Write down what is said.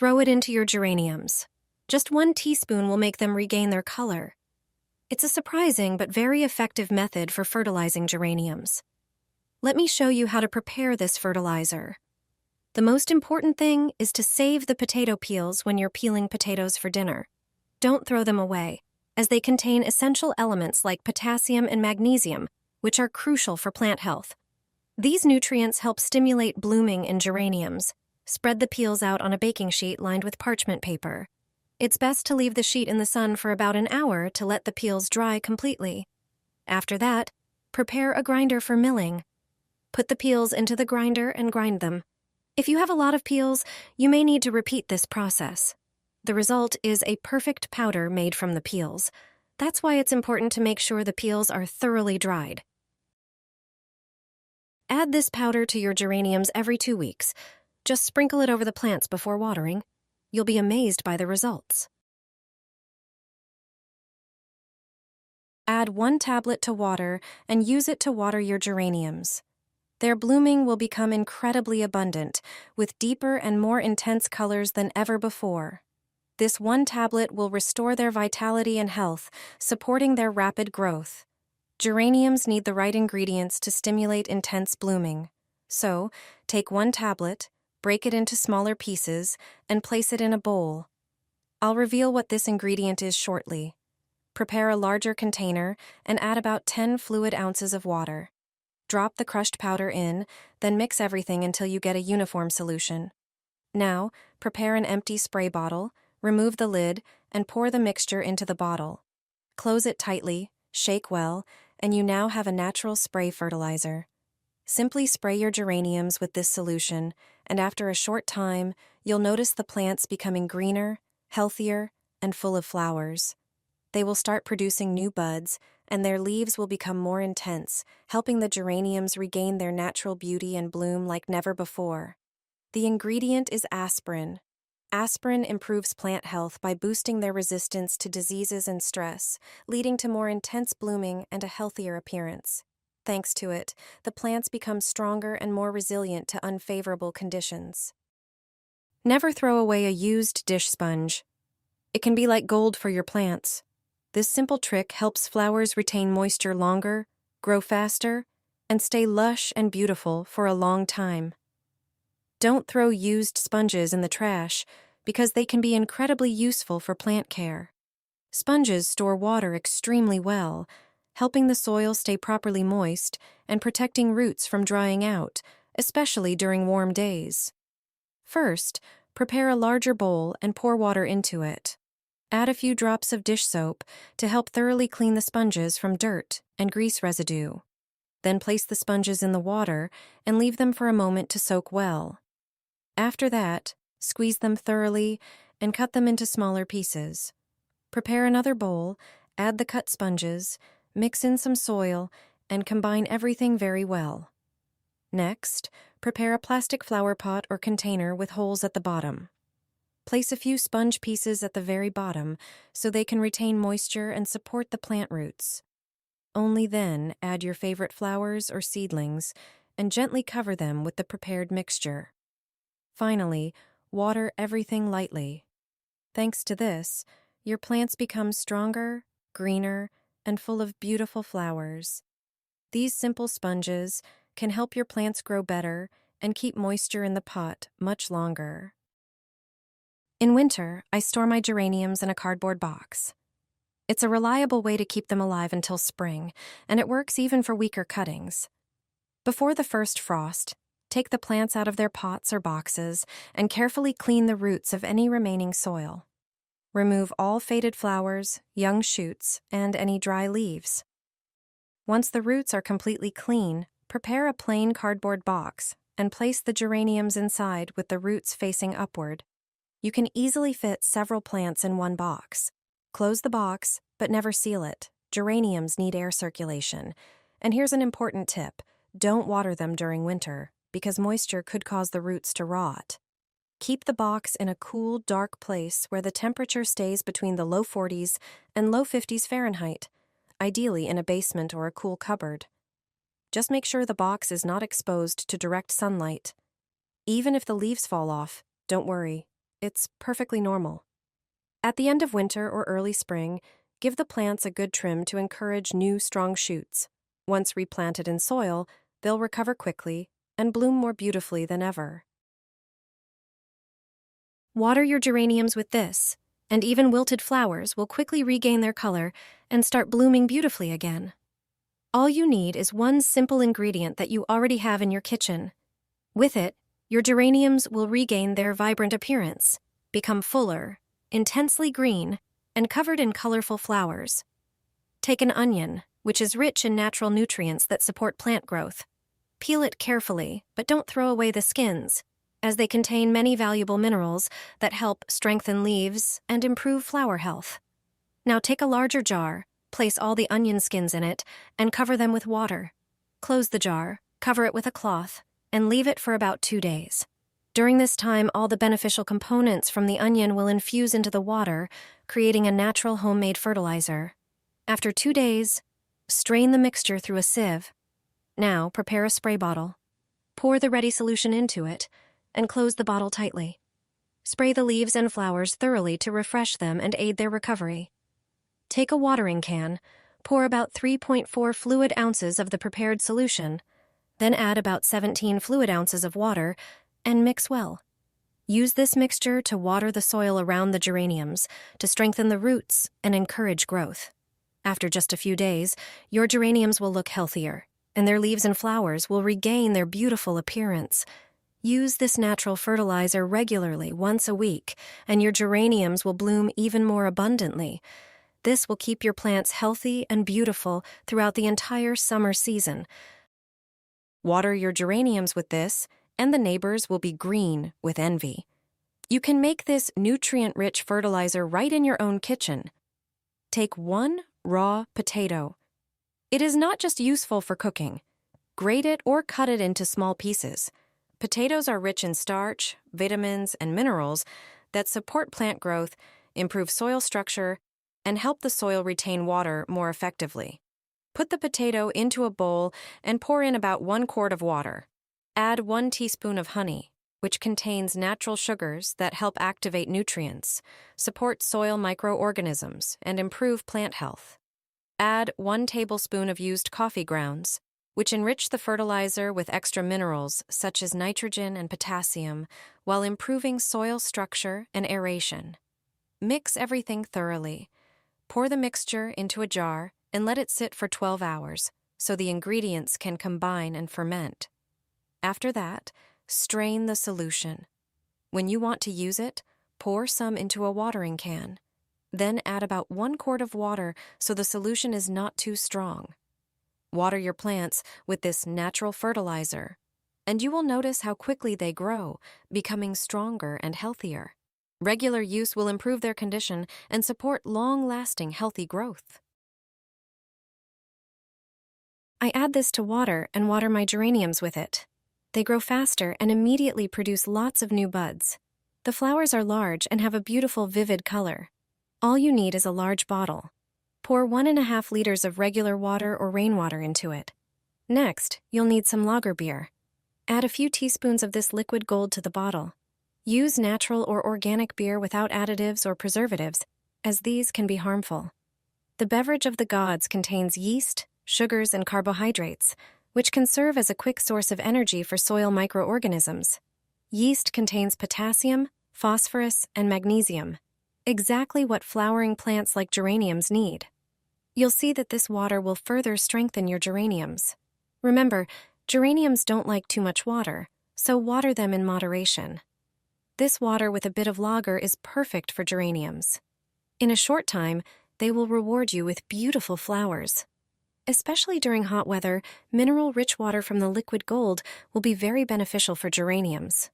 throw it into your geraniums. Just 1 teaspoon will make them regain their color. It's a surprising but very effective method for fertilizing geraniums. Let me show you how to prepare this fertilizer. The most important thing is to save the potato peels when you're peeling potatoes for dinner. Don't throw them away, as they contain essential elements like potassium and magnesium, which are crucial for plant health. These nutrients help stimulate blooming in geraniums. Spread the peels out on a baking sheet lined with parchment paper. It's best to leave the sheet in the sun for about an hour to let the peels dry completely. After that, prepare a grinder for milling. Put the peels into the grinder and grind them. If you have a lot of peels, you may need to repeat this process. The result is a perfect powder made from the peels. That's why it's important to make sure the peels are thoroughly dried. Add this powder to your geraniums every 2 weeks. Just sprinkle it over the plants before watering. You'll be amazed by the results. Add 1 tablet to water and use it to water your geraniums. Their blooming will become incredibly abundant, with deeper and more intense colors than ever before. This 1 tablet will restore their vitality and health, supporting their rapid growth. Geraniums need the right ingredients to stimulate intense blooming. So, take 1 tablet, break it into smaller pieces, and place it in a bowl. I'll reveal what this ingredient is shortly. Prepare a larger container and add about 10 fluid ounces of water. Drop the crushed powder in, then mix everything until you get a uniform solution. Now, prepare an empty spray bottle, remove the lid, and pour the mixture into the bottle. Close it tightly, shake well, and you now have a natural spray fertilizer. Simply spray your geraniums with this solution, and after a short time, you'll notice the plants becoming greener, healthier, and full of flowers. They will start producing new buds, and their leaves will become more intense, helping the geraniums regain their natural beauty and bloom like never before. The ingredient is aspirin. Aspirin improves plant health by boosting their resistance to diseases and stress, leading to more intense blooming and a healthier appearance. Thanks to it, the plants become stronger and more resilient to unfavorable conditions. Never throw away a used dish sponge. It can be like gold for your plants. This simple trick helps flowers retain moisture longer, grow faster, and stay lush and beautiful for a long time. Don't throw used sponges in the trash because they can be incredibly useful for plant care. Sponges store water extremely well, helping the soil stay properly moist and protecting roots from drying out, especially during warm days. First, prepare a larger bowl and pour water into it. Add a few drops of dish soap to help thoroughly clean the sponges from dirt and grease residue. Then place the sponges in the water and leave them for a moment to soak well. After that, squeeze them thoroughly and cut them into smaller pieces. Prepare another bowl, add the cut sponges, mix in some soil, and combine everything very well. Next, prepare a plastic flower pot or container with holes at the bottom. Place a few sponge pieces at the very bottom so they can retain moisture and support the plant roots. Only then add your favorite flowers or seedlings and gently cover them with the prepared mixture. Finally, water everything lightly. Thanks to this, your plants become stronger, greener, and full of beautiful flowers. These simple sponges can help your plants grow better and keep moisture in the pot much longer. In winter, I store my geraniums in a cardboard box. It's a reliable way to keep them alive until spring, and it works even for weaker cuttings. Before the first frost, take the plants out of their pots or boxes and carefully clean the roots of any remaining soil. Remove all faded flowers, young shoots, and any dry leaves. Once the roots are completely clean, prepare a plain cardboard box and place the geraniums inside with the roots facing upward. You can easily fit several plants in one box. Close the box, but never seal it. Geraniums need air circulation. And here's an important tip. Don't water them during winter, because moisture could cause the roots to rot. Keep the box in a cool, dark place where the temperature stays between the low 40s and low 50s Fahrenheit, ideally in a basement or a cool cupboard. Just make sure the box is not exposed to direct sunlight. Even if the leaves fall off, don't worry. It's perfectly normal. At the end of winter or early spring, give the plants a good trim to encourage new, strong shoots. Once replanted in soil, they'll recover quickly and bloom more beautifully than ever. Water your geraniums with this, and even wilted flowers will quickly regain their color and start blooming beautifully again. All you need is one simple ingredient that you already have in your kitchen. With it, your geraniums will regain their vibrant appearance, become fuller, intensely green, and covered in colorful flowers. Take an onion, which is rich in natural nutrients that support plant growth. Peel it carefully, but don't throw away the skins, as they contain many valuable minerals that help strengthen leaves and improve flower health. Now take a larger jar, place all the onion skins in it, and cover them with water. Close the jar, cover it with a cloth, and leave it for about 2 days. During this time, all the beneficial components from the onion will infuse into the water, creating a natural homemade fertilizer. After 2 days, strain the mixture through a sieve. Now, prepare a spray bottle. Pour the ready solution into it, and close the bottle tightly. Spray the leaves and flowers thoroughly to refresh them and aid their recovery. Take a watering can, pour about 3.4 fluid ounces of the prepared solution, then add about 17 fluid ounces of water, and mix well. Use this mixture to water the soil around the geraniums to strengthen the roots and encourage growth. After just a few days, your geraniums will look healthier, and their leaves and flowers will regain their beautiful appearance. Use this natural fertilizer regularly once a week, and your geraniums will bloom even more abundantly. This will keep your plants healthy and beautiful throughout the entire summer season. Water your geraniums with this, and the neighbors will be green with envy. You can make this nutrient-rich fertilizer right in your own kitchen. Take 1 raw potato. It is not just useful for cooking. Grate it or cut it into small pieces. Potatoes are rich in starch, vitamins, and minerals that support plant growth, improve soil structure, and help the soil retain water more effectively. Put the potato into a bowl and pour in about 1 quart of water. Add 1 teaspoon of honey, which contains natural sugars that help activate nutrients, support soil microorganisms, and improve plant health. Add 1 tablespoon of used coffee grounds, which enrich the fertilizer with extra minerals such as nitrogen and potassium, while improving soil structure and aeration. Mix everything thoroughly. Pour the mixture into a jar and let it sit for 12 hours so the ingredients can combine and ferment. After that, strain the solution. When you want to use it, pour some into a watering can. Then add about 1 quart of water so the solution is not too strong. Water your plants with this natural fertilizer, and you will notice how quickly they grow, becoming stronger and healthier. Regular use will improve their condition and support long-lasting healthy growth. I add this to water and water my geraniums with it. They grow faster and immediately produce lots of new buds. The flowers are large and have a beautiful, vivid color. All you need is a large bottle. Pour 1.5 liters of regular water or rainwater into it. Next, you'll need some lager beer. Add a few teaspoons of this liquid gold to the bottle. Use natural or organic beer without additives or preservatives, as these can be harmful. The beverage of the gods contains yeast, sugars, and carbohydrates, which can serve as a quick source of energy for soil microorganisms. Yeast contains potassium, phosphorus, and magnesium, exactly what flowering plants like geraniums need. You'll see that this water will further strengthen your geraniums. Remember, geraniums don't like too much water, so water them in moderation. This water with a bit of lager is perfect for geraniums. In a short time, they will reward you with beautiful flowers. Especially during hot weather, mineral-rich water from the liquid gold will be very beneficial for geraniums.